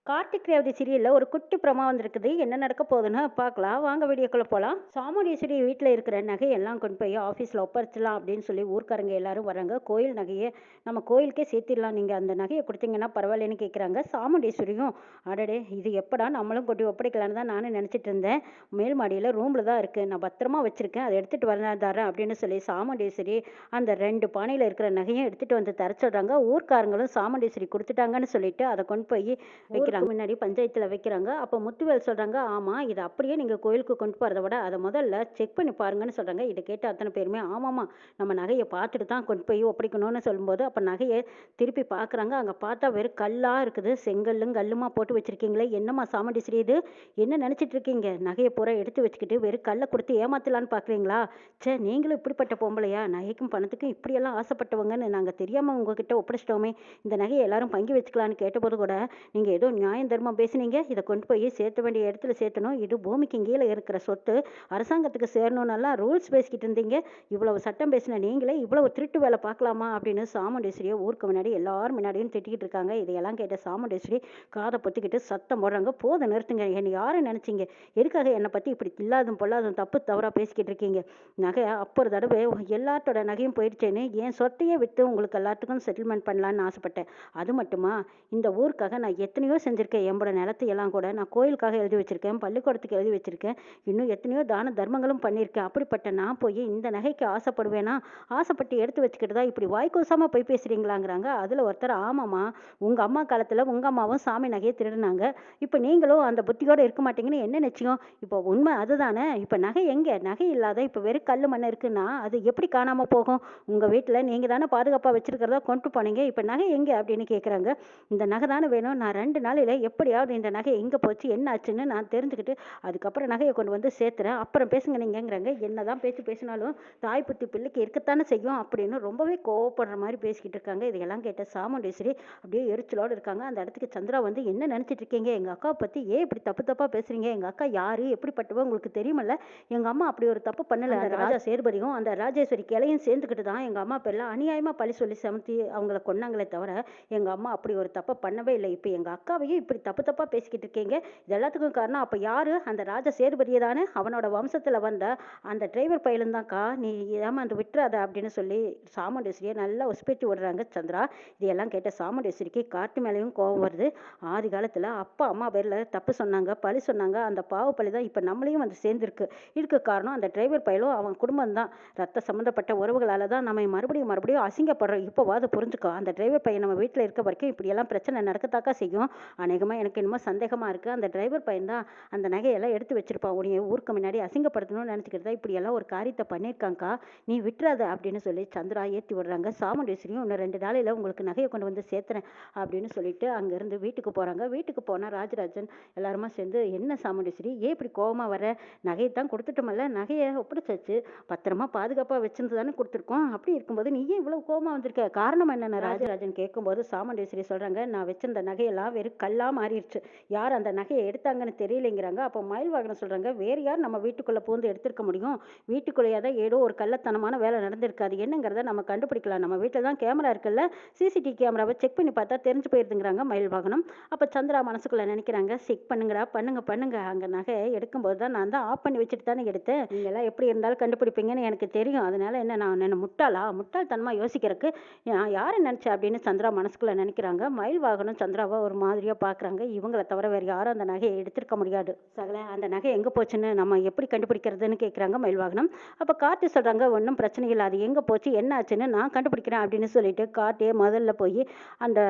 கார்த்திக் ரேவதி சீரியல்ல ஒரு குட்டி ப்ரோமோ வந்திருக்குது. என்ன நடக்க போகுதுன்னு பார்க்கலாம். வாங்க வீடியோக்குள்ள போலாம். சாமுண்டீஸ்வரி வீட்ல இருக்கிற நகையெல்லாம் கொண்டு போய் ஆஃபீஸ்ல ஒப்படைச்சிடலாம் அப்படின்னு சொல்லி ஊர்க்காரங்க எல்லாரும் வராங்க. கோயில் நகையை நம்ம கோயிலுக்கே சேர்த்திடலாம். நீங்க அந்த நகையை கொடுத்தீங்கன்னா பரவாயில்லன்னு கேட்குறாங்க. சாமுண்டீஸ்வரியும் அடடே இது எப்படா நம்மளும் கொண்டு ஒப்படைக்கலான்னு தான் நானும் நினச்சிட்டு இருந்தேன். மேல் மாடியில் ரூமில் தான் இருக்குது. நான் பத்திரமா வச்சுருக்கேன். அதை எடுத்துகிட்டு வரேன் தரேன் அப்படின்னு சொல்லி சாமுண்டீஸ்வரி அந்த 2 பானையில் இருக்கிற நகையும் எடுத்துகிட்டு வந்து தர சொல்கிறாங்க. ஊர்க்காரங்களும் சாமுண்டீஸ்வரி கொடுத்துட்டாங்கன்னு சொல்லிட்டு அதை கொண்டு போய் வைக்கிறாங்க. முன்னாடி பஞ்சாயத்துல வைக்கிறாங்க. அப்போ முத்துவேல் சொல்றாங்க, ஆமா இது அப்படியே நீங்க கோயிலுக்கு கொண்டு போறதை விட அதை முதல்ல செக் பண்ணி பாருங்கன்னு சொல்றாங்க. இதை கேட்ட அத்தனை பேருமே ஆமாமா நம்ம நகையை பார்த்துட்டு தான் கொண்டு போய் ஒப்படைக்கணும்னு சொல்லும்போது அப்போ நகையை திருப்பி பார்க்குறாங்க. அங்கே பார்த்தா வெறும் கல்லா இருக்குது. செங்கல்லும் கல்லுமா போட்டு வச்சிருக்கீங்களே, என்னம்மா சாமுண்டீஸ்வரி இது என்ன நினைச்சிட்டு இருக்கீங்க? நகையை பூரா எடுத்து வச்சுக்கிட்டு வெறும் கல்லை கொடுத்து ஏமாத்தலான்னு பார்க்குறீங்களா? சே நீங்களும் இப்படிப்பட்ட பொம்பளையா? நகைக்கும் பணத்துக்கும் இப்படியெல்லாம் ஆசைப்பட்டவங்கன்னு நாங்கள் தெரியாமல் உங்ககிட்ட ஒப்படைச்சிட்டோமே. இந்த நகையை எல்லாரும் பங்கி வச்சுக்கலான்னு கேட்டபோது கூட நீங்கள் ஏதோ நியாயம் தர்மம் பேசுனீங்க. இதை கொண்டு போய் சேர்த்த வேண்டிய இடத்துல சேர்த்தணும். இது பூமிக்கு கீழே இருக்கிற சொத்து, அரசாங்கத்துக்கு சேரணும்னெல்லாம் ரூல்ஸ் பேசிக்கிட்டு இருந்தீங்க. இவ்வளவு சட்டம் பேசின நீங்களே இவ்வளவு திருட்டு வேலை பார்க்கலாமா அப்படின்னு சாமுண்டீஸ்வரியை ஊருக்கு முன்னாடி எல்லாரும் முன்னாடியும் திட்டிக்கிட்டு இருக்காங்க. இதையெல்லாம் கேட்ட சாமுண்டீஸ்வரி காதை பொத்திக்கிட்டு சத்தம் போடுறாங்க. போதை நிறுத்துங்க. என்னை யாரும் நினைச்சிங்க? எதுக்காக என்னை பற்றி இப்படி இல்லாதும் பொல்லாதும் தப்பு தவறாக பேசிக்கிட்டு இருக்கீங்க? நகை அப்போ தடவை எல்லாத்தோட நகையும் போயிடுச்சேன்னு என் சொத்தையே விற்று உங்களுக்கு எல்லாத்துக்கும் செட்டில்மெண்ட் பண்ணலான்னு ஆசைப்பட்டேன். அது மட்டுமா, இந்த ஊருக்காக நான் எத்தனையோ செஞ்சுருக்கேன். என்னோட நிலத்தையெல்லாம் கூட நான் கோயிலுக்காக எழுதி வச்சுருக்கேன், பள்ளிக்கூடத்துக்கு எழுதி வச்சுருக்கேன், இன்னும் எத்தனையோ தான தர்மங்களும் பண்ணியிருக்கேன். அப்படிப்பட்ட நான் போய் இந்த நகைக்கு ஆசைப்படுவேனா? ஆசைப்பட்டு எடுத்து வச்சுக்கிட்டு தான் இப்படி வாய்க்கூசாமல் போய் பேசுகிறீங்களாங்கிறாங்க. அதில் ஒருத்தர் ஆமாம்மா உங்கள் அம்மா காலத்தில் உங்கள் அம்மாவும் சாமி நகையை திருடினாங்க. இப்போ நீங்களும் அந்த புத்தியோடு இருக்க மாட்டீங்கன்னு என்ன நிச்சயம்? இப்போ உண்மை அதுதானே. இப்போ நகை எங்கே? நகை இல்லாத இப்போ வெறும் கல் மண் இருக்குன்னா அது எப்படி காணாமல் போகும்? உங்கள் வீட்டில் நீங்கள் தானே பாதுகாப்பாக வச்சுருக்கிறதா கொண்டு போனீங்க. இப்போ நகை எங்கே அப்படின்னு கேட்குறாங்க. இந்த நகை தானே வேணும். நான் 2 நாளையில் எப்படியாவது இந்த நகை எங்கே போச்சு என்ன ஆச்சுன்னு நான் தெரிஞ்சுக்கிட்டு அதுக்கப்புறம் நகையை கொண்டு வந்து சேர்த்துறேன். அப்புறம் பேசுங்க நீங்கங்கிறாங்க. என்னதான் பேச்சு பேசினாலும் தாய் புத்தி பிள்ளைக்கு இருக்கத்தானே செய்யும் அப்படின்னு ரொம்பவே கோவப்படுற மாதிரி பேசிக்கிட்டு இருக்காங்க. இதையெல்லாம் கேட்ட சாமுண்டீஸ்வரி அப்படியே எரிச்சலோடு இருக்காங்க. அந்த இடத்துக்கு சந்திரா வந்து என்ன நினச்சிட்டு இருக்கீங்க? எங்கள் அக்காவை பற்றி ஏன் இப்படி தப்பு தப்பாக பேசுகிறீங்க? எங்கள் அக்கா யார் எப்படிப்பட்டவோ உங்களுக்கு தெரியுமல்ல. எங்கள் அம்மா அப்படி ஒரு தப்பு பண்ணலை. அந்த ராஜா சேர்பதியும் அந்த ராஜேஸ்வரி கிளையும் சேர்ந்துக்கிட்டு தான் எங்கள் அம்மா பேரில் அநியாயமாக பழி சொல்லி சமத்தி அவங்கள கொன்னாங்களே தவிர எங்கள் அம்மா அப்படி ஒரு தப்பை பண்ணவே இல்லை. இப்போ எங்கள் அக்காவையும் இப்படி தப்பு தப்பாக பேசிக்கிட்டு இருக்கீங்க. இது எல்லாத்துக்கும் காரணம் அப்போ யார்? அந்த ராஜா சேதுபதியே தானே. அவனோட வம்சத்தில் வந்த அந்த டிரைவர் பையலும் தான்க்கா. நீ ஏமாந்து விட்டுறாத அப்படின்னு சொல்லி சாமுண்டீஸ்வரியை நல்லா உசுப்பேத்தி விடுறாங்க சந்திரா. இதையெல்லாம் கேட்ட சாமுண்டீஸ்வரிக்கு காட்டு மேலேயும் கோபம் வருது. ஆதி காலத்தில் அப்பா அம்மா பேரில் தப்பு சொன்னாங்க, பழி சொன்னாங்க. அந்த பாவ பழி தான் இப்போ நம்மளையும் வந்து சேர்ந்துருக்கு. இதுக்கு காரணம் அந்த டிரைவர் பையலும் அவன் குடும்பம் தான். ரத்த சம்மந்தப்பட்ட உறவுகளால் தான் நம்ம மறுபடியும் மறுபடியும் அசிங்கப்படுறோம். இப்போவாது புரிஞ்சுக்கோ. அந்த டிரைவர் பையன் நம்ம வீட்டில் இருக்க வரைக்கும் இப்படியெல்லாம் பிரச்சனை நடக்கத்தாக்கா செய்யும். அநேகமாக எனக்கு என்னமோ சந்தேகமாக இருக்குது. அந்த டிரைவர் பையன் தான் அந்த நகையெல்லாம் எடுத்து வச்சிருப்பான். உன்னைய ஊருக்கு முன்னாடி அசிங்கப்படுத்தணும்னு நினச்சிக்கிட்டு தான் இப்படியெல்லாம் ஒரு காரியத்தை பண்ணியிருக்காங்க்கா. நீ விட்டுறாத அப்படின்னு சொல்லி சந்திரா ஏற்றி விடுறாங்க. சாமுண்டீஸ்வரியும் இன்னும் 2 நாளையில் உங்களுக்கு நகையை கொண்டு வந்து சேர்த்துறேன் அப்படின்னு சொல்லிட்டு அங்கேருந்து வீட்டுக்கு போகிறாங்க. வீட்டுக்கு போனால் ராஜராஜன் எல்லாருமா சேர்ந்து என்ன சாமுண்டீஸ்வரி ஏன் இப்படி கோவமாக வர? நகையை தான் கொடுத்துட்டோமல்ல, நகையை ஒப்படைச்சாச்சு, பத்திரமா பாதுகாப்பாக வச்சிருந்து தானே கொடுத்துருக்கோம். அப்படி இருக்கும்போது நீ ஏன் இவ்வளோ கோவமாக வந்திருக்க? காரணம் என்னென்ன? ராஜராஜன் கேட்கும்போது சாமுண்டீஸ்வரி சொல்கிறாங்க, நான் வச்சிருந்த நகையெல்லாம் வெறும் கல்லாக மாறிடுச்சு. யார் அந்த நகையை எடுத்தாங்கன்னு தெரியலைங்கிறாங்க. அப்போ மயில்வாகனம் சொல்கிறாங்க, வேறு யார் நம்ம வீட்டுக்குள்ளே பூந்து எடுத்திருக்க முடியும்? வீட்டுக்குள்ளேயே தான் ஏதோ ஒரு கள்ளத்தனமான வேலை நடந்திருக்காது. என்னங்கிறத நம்ம கண்டுபிடிக்கலாம். நம்ம வீட்டில் தான் கேமரா இருக்குல்ல, சிசிடிவி கேமராவை செக் பண்ணி பார்த்தா தெரிஞ்சு போயிருதுங்கிறாங்க மயில்வாகனம். அப்போ சந்திரா மனசுக்குள்ளே நினைக்கிறாங்க, செக் பண்ணுங்கடா, பண்ணுங்க பண்ணுங்க. அங்கே நகை எடுக்கும்போது தான் நான் தான் ஆஃப் பண்ணி வச்சுட்டு தானே எடுத்தேன். நீங்கள்லாம் எப்படி இருந்தாலும் கண்டுபிடிப்பீங்கன்னு எனக்கு தெரியும். அதனால நான் என்ன முட்டாளா? முட்டாள்தனமாக யோசிக்கிறதுக்கு நான் யாரை நினச்சேன் அப்படின்னு சந்திரா மனசுக்குள்ளே நினைக்கிறாங்க. மயில்வாகனம் சந்திராவை ஒரு மாதிரியாக பார்க்குறாங்க. இவங்களை தவிர வேறு யாரும் அந்த நகையை எடுத்திருக்க முடியாது. சகல அந்த நகை எங்கே போச்சுன்னு நம்ம எப்படி கண்டுபிடிக்கிறதுன்னு கேட்குறாங்க மயில்வாகனம். அப்போ கார்த்தி சொல்கிறாங்க, ஒன்றும் பிரச்சனை இல்லை, அது எங்கே போச்சு என்ன ஆச்சுன்னு நான் கண்டுபிடிக்கிறேன் அப்படின்னு சொல்லிட்டு கார்த்தியே முதல்ல போய் அந்த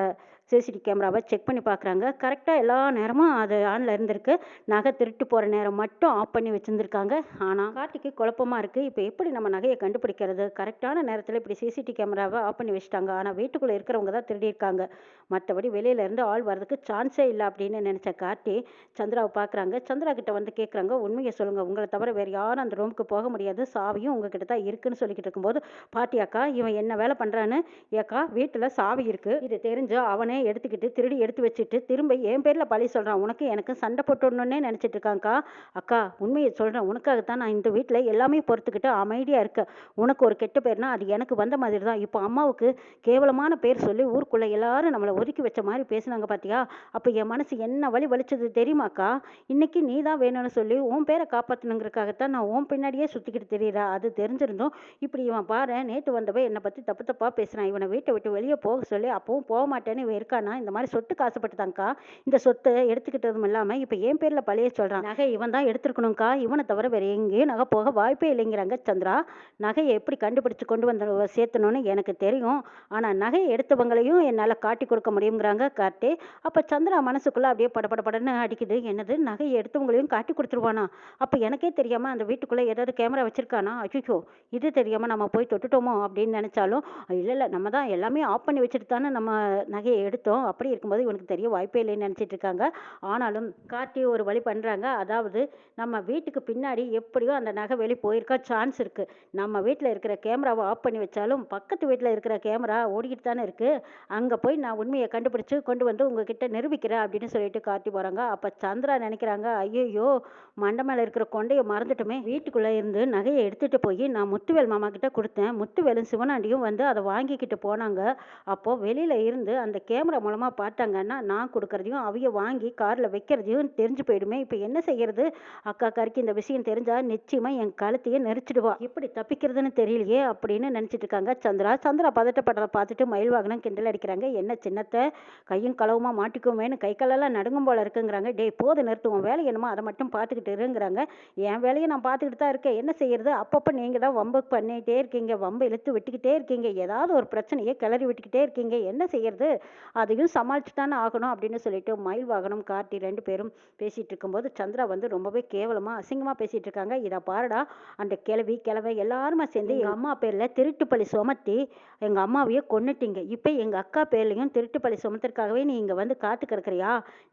சிசிடிவி கேமராவை செக் பண்ணி பார்க்குறாங்க. கரெக்டாக எல்லா நேரமும் அது ஆனில் இருந்திருக்கு. நகை திருட்டு போகிற நேரம் மட்டும் ஆஃப் பண்ணி வச்சுருந்துருக்காங்க. ஆனால் கார்த்திக்கு குழப்பமாக இருக்குது. இப்போ எப்படி நம்ம நகையை கண்டுபிடிக்கிறது? கரெக்டான நேரத்தில் இப்படி சிசிடிவி கேமராவை ஆஃப் பண்ணி வச்சுட்டாங்க. ஆனால் வீட்டுக்குள்ளே இருக்கிறவங்க தான் திருடியிருக்காங்க. மற்றபடி வெளியிலேருந்து ஆள் வர்றதுக்கு சான்ஸே இல்லை அப்படின்னு நினச்ச கார்த்தி சந்திராவை பார்க்குறாங்க. சந்திரா கிட்ட வந்து கேட்குறாங்க, உண்மையை சொல்லுங்கள், உங்களை தவிர வேறு யாரும் அந்த ரூமுக்கு போக முடியாது, சாவியும் உங்ககிட்ட தான் இருக்குன்னு சொல்லிக்கிட்டு இருக்கும்போது, பாட்டியாக்கா இவன் என்ன வேலை பண்ணுறான்னு, ஏக்கா வீட்டில் சாவி இருக்குது, இது தெரிஞ்சு அவனே எல்லாமே எடுத்துக்கிட்டு திருடி எடுத்து வச்சுட்டு திரும்ப என் பேரில் பழி சொல்கிறான். உனக்கு எனக்கு சண்டை போட்டுடணுன்னே நினச்சிட்டு இருக்காங்க்கா. அக்கா உண்மையை சொல்கிறேன், உனக்காகத்தான் நான் இந்த வீட்டில் எல்லாமே பொறுத்துக்கிட்டு அமைதியாக இருக்கேன். உனக்கு ஒரு கெட்ட பேர்னா அது எனக்கு வந்த மாதிரி தான். இப்போ அம்மாவுக்கு கேவலமான பேர் சொல்லி ஊருக்குள்ளே எல்லாரும் நம்மளை ஒதுக்கி வச்ச மாதிரி பேசுனாங்க பார்த்தியா? அப்போ என் மனசு என்ன வலி வலிச்சது தெரியுமாக்கா? இன்னைக்கு நீ தான் வேணும்னு சொல்லி உன் பேரை காப்பாற்றணுங்கிறதுக்காகத்தான் நான் உன் பின்னாடியே சுற்றிக்கிட்டு தெரியுறா. அது தெரிஞ்சிருந்தும் இப்படி இவன் பாரு நேற்று வந்தவ என்னை பற்றி தப்பு தப்பாக பேசுகிறான். இவனை வீட்டை விட்டு வெளியே போக சொல்லி அப்பவும் போக மாட்டேன்னு இவன் இருக்கானா? இந்த மாதிரி சொத்துக்கு ஆசைப்பட்டுதாங்க்கா இந்த சொத்தை எடுத்துக்கிட்டதும் இல்லாமல் இப்போ என் பேரில் பழைய சொல்கிறான். நகை இவன் தான் எடுத்துருக்கணும்க்கா. இவனை தவிர வேற எங்கேயும் நகை போக வாய்ப்பே இல்லைங்கிறாங்க சந்திரா. நகையை எப்படி கண்டுபிடிச்சு கொண்டு வந்து சேர்த்தணும்னு எனக்கு தெரியும். ஆனால் நகையை எடுத்தவங்களையும் என்னால் காட்டி கொடுக்க முடியுங்கிறாங்க கார்த்தி. அப்போ சந்திரா மனசுக்குள்ளே அப்படியே படபடன்னு அடிக்குது. என்னது, நகையை எடுத்தவங்களையும் காட்டி கொடுத்துருவானா? அப்போ எனக்கே தெரியாமல் அந்த வீட்டுக்குள்ளே ஏதாவது கேமரா வச்சுருக்கானா? அச்சோ, இது தெரியாமல் நம்ம போய் தொட்டுட்டோமோ அப்படின்னு நினச்சாலும், இல்லை நம்ம தான் எல்லாமே ஆஃப் பண்ணி வச்சுட்டு தானே நம்ம நகையை எடுத்தோம். அப்படி இருக்கும்போது இவனுக்கு தெரிய வாய்ப்பே இல்லைன்னு நினச்சிட்டு இருக்காங்க. ஆனாலும் கார்த்தி ஒரு வழி பண்ணுறாங்க. அதாவது நம்ம வீட்டுக்கு பின்னாடி எப்படியோ அந்த நகை வெளியே போயிருக்கா சான்ஸ் இருக்குது. நம்ம வீட்டில் இருக்கிற கேமராவை ஆஃப் பண்ணி வச்சாலும் பக்கத்து வீட்டில் இருக்கிற கேமரா ஓடிக்கிட்டு தானே இருக்குது. அங்கே போய் நான் உண்மையை கண்டுபிடிச்சு கொண்டு வந்து உங்ககிட்ட நிரூபிக்கிறேன் அப்படின்னு சொல்லிட்டு கார்த்தி போகிறாங்க. அப்போ சந்திரா நினைக்கிறாங்க, ஐயோ மண்டை மேலே இருக்கிற கொண்டையை மறந்துட்டுமே. வீட்டுக்குள்ளே இருந்து நகையை எடுத்துகிட்டு போய் நான் முத்துவேல் மாமா கிட்ட கொடுத்தேன். முத்துவேலும் சிவனாண்டியும் வந்து அதை வாங்கிக்கிட்டு போனாங்க. அப்போது வெளியில் இருந்து அந்த கேமரா மூலமாக பார்த்தாங்கன்னா நான் கொடுக்குறதையும் அவைய வாங்கி காரில் வைக்கிறதையும் தெரிஞ்சு போயிடுமே. இப்போ என்ன செய்யறது? அக்கா கறிக்கு இந்த விஷயம் தெரிஞ்சால் நிச்சயமாக என் கழுத்தையே நெரிச்சிடுவா. எப்படி தப்பிக்கிறதுன்னு தெரியலையே அப்படின்னு நினச்சிட்டு இருக்காங்க சந்திரா. சந்திரா பதட்டப்படுறத பார்த்துட்டு மயில் வாகனம் கிண்டல் அடிக்கிறாங்க. என்ன சின்னத்தை கையும் களவுமா மாட்டிக்குவேன்னு கை காலெல்லாம் நடுங்கும் போல இருக்குங்கிறாங்க. டே போது நிறுத்துவோம், வேலை என்னமோ அதை மட்டும் பார்த்துக்கிட்டு இருங்கிறாங்க. என் வேலையை நான் பார்த்துக்கிட்டு தான் இருக்கேன், என்ன செய்யறது? அப்பப்போ நீங்கள் தான் வம்பு பண்ணிகிட்டே இருக்கீங்க, வம்பு இழுத்து விட்டுக்கிட்டே இருக்கீங்க, ஏதாவது ஒரு பிரச்சனையை கிளறி விட்டுக்கிட்டே இருக்கீங்க, என்ன செய்யறது? அதையும் சமாளிச்சு தானே ஆகணும் அப்படின்னு சொல்லிட்டு மயில் வாகனம் கார்த்தி 2 பேரும் பேசிகிட்டு இருக்கும்போது சந்திரா வந்து ரொம்பவே கேவலமாக அசிங்கமாக பேசிகிட்டு இருக்காங்க. இதை பாருடா, அந்த கிழவி கிழவை எல்லாருமே சேர்ந்து எங்கள் அம்மா பேரில் திருட்டு பழி சுமத்தி எங்கள் அம்மாவையே கொன்னுட்டீங்க. இப்போ எங்கள் அக்கா பேர்லையும் திருட்டு பழி சுமத்துறதுக்காகவே நீ இங்கே வந்து காத்து கிடக்குறியா?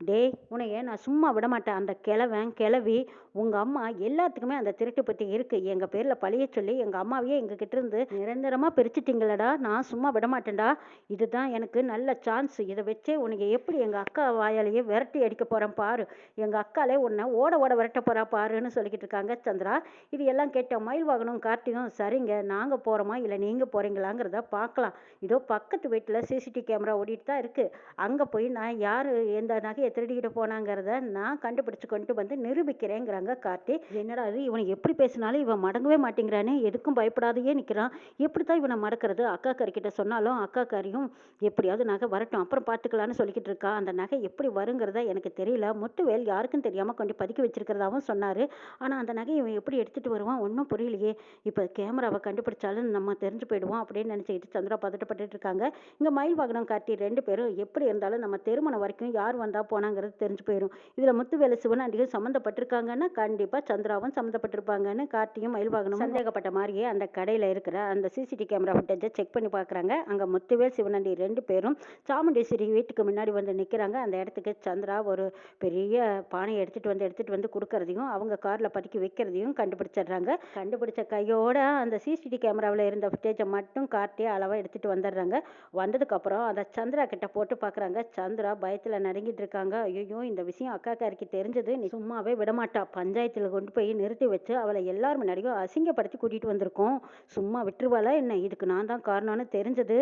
டேய் உன்னைய நான் சும்மா விட மாட்டேன். அந்த கிழவன் கிழவி உங்கள் அம்மா எல்லாத்துக்குமே அந்த திருட்டு பற்றி இருக்குது. எங்கள் பேரில் பழிய சொல்லி எங்கள் அம்மாவையே எங்ககிட்ட இருந்து நிரந்தரமாக பிரிச்சுட்டிங்களடா. நான் சும்மா விட மாட்டேன்டா. இதுதான் எனக்கு நல்ல சான்ஸ். இதை வச்சே உனக்கு எப்படி எங்கள் அக்கா வாயாலேயே விரட்டி அடிக்க போகிறேன் பாரு. எங்கள் அக்காலே உன்னை ஓட ஓட விரட்ட போகிறா பாருன்னு சொல்லிக்கிட்டு இருக்காங்க சந்திரா. இது எல்லாம் கேட்ட மயில் வாகனம் கார்த்திகும், சரிங்க நாங்கள் போகிறோமா இல்லை நீங்கள் போகிறீங்களாங்கிறத பார்க்கலாம். இதோ பக்கத்து வீட்டில் சிசிடிவி கேமரா ஓடிட்டு தான் இருக்குது. அங்கே போய் நான் யார் எந்த நகையை திருடிக்கிட்டு போனாங்கிறத நான் கண்டுபிடிச்சு கொண்டு வந்து நிரூபிக்கிறேங்கிறாங்க கார்த்தி. என்னடா அது, இவனை எப்படி பேசினாலும் இவன் மடங்கவே மாட்டேங்கிறானே, எதுக்கும் பயப்படாதையே நிற்கிறான். எப்படி தான் இவனை மடக்கிறது? அக்கா காரிக்கிட்ட சொன்னாலும் அக்கா காரியும் எப்படியாவது நகை வரட்டும் அப்புறம் பார்த்துக்கலான்னு சொல்லிக்கிட்டு இருக்கா. அந்த நகை எப்படி வருங்கிறத எனக்கு தெரியல. முத்துவேல் யாருக்கும் தெரியாமல் கொண்டு பதுக்கி வச்சிருக்கிறதாவும் சொன்னார். ஆனால் அந்த நகையை இவன் எப்படி எடுத்துகிட்டு வருவான் ஒன்றும் புரியலையே. இப்போ கேமராவை கண்டுபிடிச்சாலும் நம்ம தெரிஞ்சு போயிடுவோம் அப்படின்னு நினச்சிக்கிட்டு சந்திரா பதட்டப்பட்டு இருக்காங்க. இங்கே மயில் வாகனம் கார்த்தி 2 பேரும் எப்படி இருந்தாலும் நம்ம திருமணம் வரைக்கும் யார் வந்தால் போனாங்கிறது தெரிஞ்சு போயிடும். இதில் முத்துவேலு சிவனாண்டியும் சம்மந்தப்பட்டிருக்காங்கன்னா கண்டிப்பாக சந்திராவும் சம்மந்தப்பட்டிருப்பாங்கன்னு கார்த்தியும் மயில் வாகனம் சந்தேகப்பட்ட மாதிரியே அந்த கடையில் இருக்கிற அந்த சிசிடிவி கேமரா ஃபுட்டேஜை செக் பண்ணி பார்க்குறாங்க. அங்கே முத்துவேல் சிவனாண்டி 2 பேரும் சாமுண்டீஸ்வரி வீட்டுக்கு முன்னாடி வந்து நிற்கிறாங்க. அந்த இடத்துக்கு சந்திரா ஒரு பெரிய பானையை எடுத்துகிட்டு வந்து கொடுக்கறதையும் அவங்க காரில் பதுக்கி வைக்கிறதையும் கண்டுபிடிச்சிடுறாங்க. கண்டுபிடிச்ச கையோட அந்த சிசிடிவி கேமராவில் இருந்த ஃபுட்டேஜை மட்டும் கார்த்தி அளவாக எடுத்துகிட்டு வந்துடுறாங்க. வந்ததுக்கப்புறம் அதை சந்திரா கிட்ட போட்டு பார்க்குறாங்க. சந்திரா பயத்தில் நடுங்கிட்டு இருக்காங்க. ஐயோ இந்த விஷயம் அக்கா காரிக்கு தெரிஞ்சது நீ சும்மாவே விடமாட்டா. பஞ்சாயத்தில் கொண்டு போய் நிறுத்தி வச்சு அவளை எல்லார் முன்னாடியும் அசிங்கப்படுத்தி கூட்டிகிட்டு வந்திருக்கோம். சும்மா விட்டுருவாளா என்ன? இதுக்கு நான் தான் காரணம்னு தெரிஞ்சது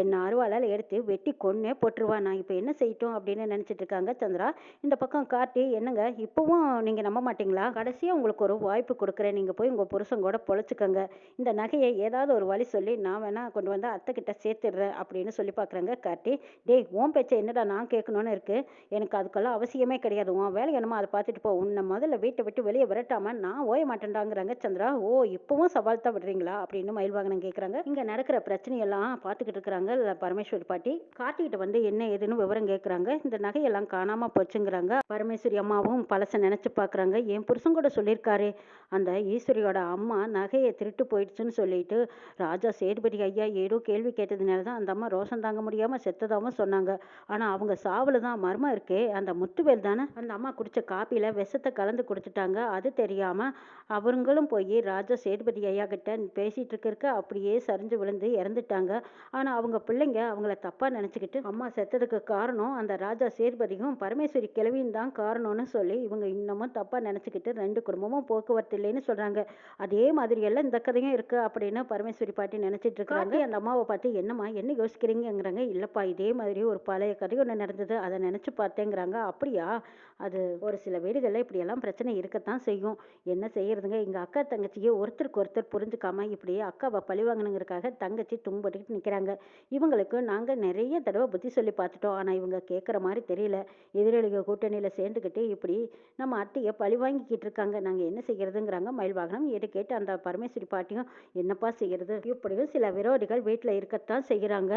என்ன அருவாளால் எடுத்து வெட்டி கொன்னே போட்டுருவா. நான் இப்போ என்ன செய்யட்டும் அப்படின்னு நினச்சிட்டு இருக்காங்க சந்திரா. இந்த பக்கம் கார்த்தி, என்னங்க இப்போவும் நீங்கள் நம்ப மாட்டீங்களா? கடைசியாக உங்களுக்கு ஒரு வாய்ப்பு கொடுக்குறேன். நீங்கள் போய் உங்கள் புருஷன் கூட பொழைச்சிக்கோங்க. இந்த நகையை ஏதாவது ஒரு வழி சொல்லி நான் வேணா கொண்டு வந்து அத்தை கிட்ட சேர்த்துடுறேன் அப்படின்னு சொல்லி பார்க்குறாங்க கார்த்தி. டேய் உன் பேச்சை என்னடா நான் கேட்கணும்னு இருக்குது? எனக்கு அதுக்கெல்லாம் அவசியமே கிடையாது. உன் வேலை என்னமோ அதை பார்த்துட்டு போ. உன்னை முதல்ல வீட்டை விட்டு வெளியே விரட்டாமல் நான் ஓய மாட்டேன்டாங்கிறாங்க சந்திரா. ஓ இப்போவும் சவால் தான் விடுறீங்களா அப்படின்னு மயில் வாகனம் கேட்குறாங்க. இங்கே நடக்கிற பிரச்சனையெல்லாம் பார்த்துக்கிட்டு இருக்கிறாங்க பரமேஸ்வரி பாட்டி. கார்த்திகிட்ட வந்து என்ன ஏதுன்னு விவரம் கேட்குறாங்க. இந்த நகையெல்லாம் காணாமல் போச்சுங்கிறாங்க. பரமேஸ்வரி அம்மாவும் பழசை நினச்சி பார்க்குறாங்க. என் புருஷன் கூட சொல்லியிருக்காரு, அந்த ஈஸ்வரியோட அம்மா நகையை திருட்டு போயிடுச்சுன்னு சொல்லிட்டு ராஜா சேதுபதி ஐயா ஏதோ கேள்வி கேட்டதுனால தான் அந்த அம்மா ரோஷம் தாங்க முடியாமல் செத்ததாகவும் சொன்னாங்க. ஆனால் அவங்க சாவில் தான் மர்மம் இருக்கே. அந்த முத்துவேல் தானே அந்த அம்மா குடித்த காப்பியில் விஷத்தை கலந்து கொடுத்துட்டாங்க. அது தெரியாமல் அவங்களும் போய் ராஜா சேதுபதி ஐயா கிட்ட பேசிகிட்டு இருக்க அப்படியே சரிஞ்சு விழுந்து இறந்துட்டாங்க. ஆனால் அவங்க பிள்ளைங்க அவங்கள தப்பாக நினச்சிக்கிட்டு அம்மா செத்ததுக்கு காரணம் அந்த ராஜா சேதுபதியும் பரமேஸ்வரி கிழவியும் தான் காரணம்னு சொல்லி இவங்க இன்னமும் தப்பா நினைச்சுக்கிட்டு 2 குடும்பமும் போக்குவரத்து இல்லைன்னு சொல்றாங்க. அதே மாதிரி எல்லாம் இந்த கதையும் இருக்கு அப்படின்னு பரமேஸ்வரி பாட்டி நினைச்சிட்டு இருக்காங்க. அந்த அம்மாவை பார்த்து என்னம்மா என்ன யோசிக்கிறீங்கங்கிறாங்க. இல்லப்பா இதே மாதிரி ஒரு பழைய கதை ஒன்று நடந்தது, அதை நினைச்சு பார்த்தேங்கிறாங்க. அப்படியா? அது ஒரு சில வீடுகளில் இப்படியெல்லாம் பிரச்சனை இருக்கத்தான் செய்யும். என்ன செய்யறதுங்க, எங்க அக்கா தங்கச்சியை ஒருத்தருக்கு ஒருத்தர் புரிஞ்சுக்காம இப்படியே அக்காவை பழி வாங்கணுங்கிறதுக்காக தங்கச்சி துன்பட்டுக்கிட்டு நிற்கிறாங்க. இவங்களுக்கு நாங்கள் நிறைய தடவை புத்தி சொல்லி பார்த்துட்டோம், ஆனால் இவங்க கேட்குற மாதிரி தெரியல. எதிராளிகள் கூட்டணியில் சேர்ந்துக்கிட்டு இப்படி நம்ம அத்தையை பழி வாங்கிக்கிட்டு இருக்காங்க. நாங்கள் என்ன செய்யறதுங்கிறாங்க மயில் வாகனம். இதை கேட்டு அந்த பரமேஸ்வரி பாட்டியும் என்னப்பா செய்யறது, இப்படியும் சில விரோதிகள் வீட்டில் இருக்கத்தான் செய்கிறாங்க.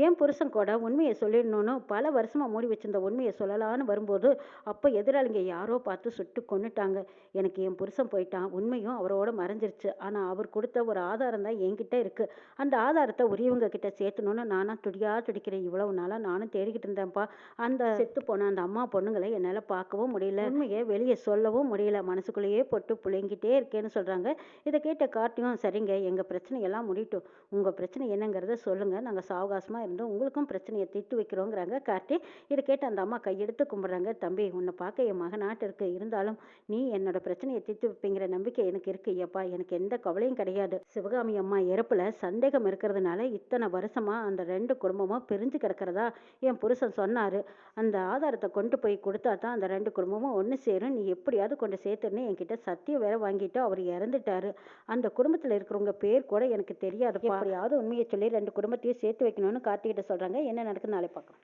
ஏன் புருஷன் கூட உண்மையை சொல்லிடணும்னு பல வருஷமா மூடி வச்சிருந்த உண்மையை சொல்லலான்னு வரும்போது அப்போ எதிராளிங்க யாரோ பார்த்து சுட்டு கொன்னுட்டாங்க. எனக்கு என் புருஷன் போயிட்டான், உண்மையும் அவரோட மறைஞ்சிருச்சு. ஆனால் அவர் கொடுத்த ஒரு ஆதாரம் தான் என்கிட்ட இருக்கு. அந்த ஆதாரத்தை உரியவங்க கிட்ட சேர்த்தணும்னு நானா துடியா துடிக்கிறேன். இவ்வளவு நாளாக நானும் தேடிக்கிட்டு இருந்தேன்ப்பா. அந்த செத்து போன அந்த அம்மா பொண்ணுங்களை என்னால் பார்க்கவும் முடியல, உண்மையை வெளியே சொல்லவும் முடியல. மனசுக்குள்ளேயே போட்டு புழுங்கிட்டே இருக்கேன்னு சொல்றாங்க. இதை கேட்ட கார்த்தியும் சரிங்க, எங்க பிரச்சனையெல்லாம் முடியட்டும், உங்க பிரச்சனை என்னங்கிறத சொல்லுங்க, நாங்கள் சாவகாசமா இருந்து உங்களுக்கும் பிரச்சனையை தீர்த்து வைக்கிறோங்கிறாங்க கார்த்தி. இதை கேட்ட அந்த அம்மா கையெடுத்து கும்பிட்றாங்க. தம்பி உன்னை பார்க்க என் மகனாட்டு இருக்கு, இருந்தாலும் நீ என்னோட பிரச்சனையை தீர்த்து வைப்பீங்கிற நம்பிக்கை எனக்கு இருக்கு. ஐயப்பா எனக்கு எந்த கவலையும் கிடையாது. சிவகாமி அம்மா இறப்புல சந்தேகம் இருக்கிறதுனால இத்தனை வருஷமா அந்த 2 குடும்பமும் பிரிஞ்சு கிடக்கிறதா என் புருஷன் சொன்னாரு. அந்த ஆதாரத்தை கொண்டு போய் கொடுத்தா தான் அந்த 2 குடும்பமும் ஒன்று சேரும். நீ எப்படியாவது கொண்டு சேர்த்துன்னு என்கிட்ட சத்தியம் வேற வாங்கிட்டு அவர் இறந்துட்டாரு. அந்த குடும்பத்தில் இருக்கிறவங்க பேர் கூட எனக்கு தெரியாது. எப்படியாவது உண்மையை சொல்லி 2 குடும்பத்தையும் சேர்த்து வைக்கணும்னு கார்த்திகிட்ட சொல்றாங்க. என்ன நடக்குது நாளை பார்க்கலாம்.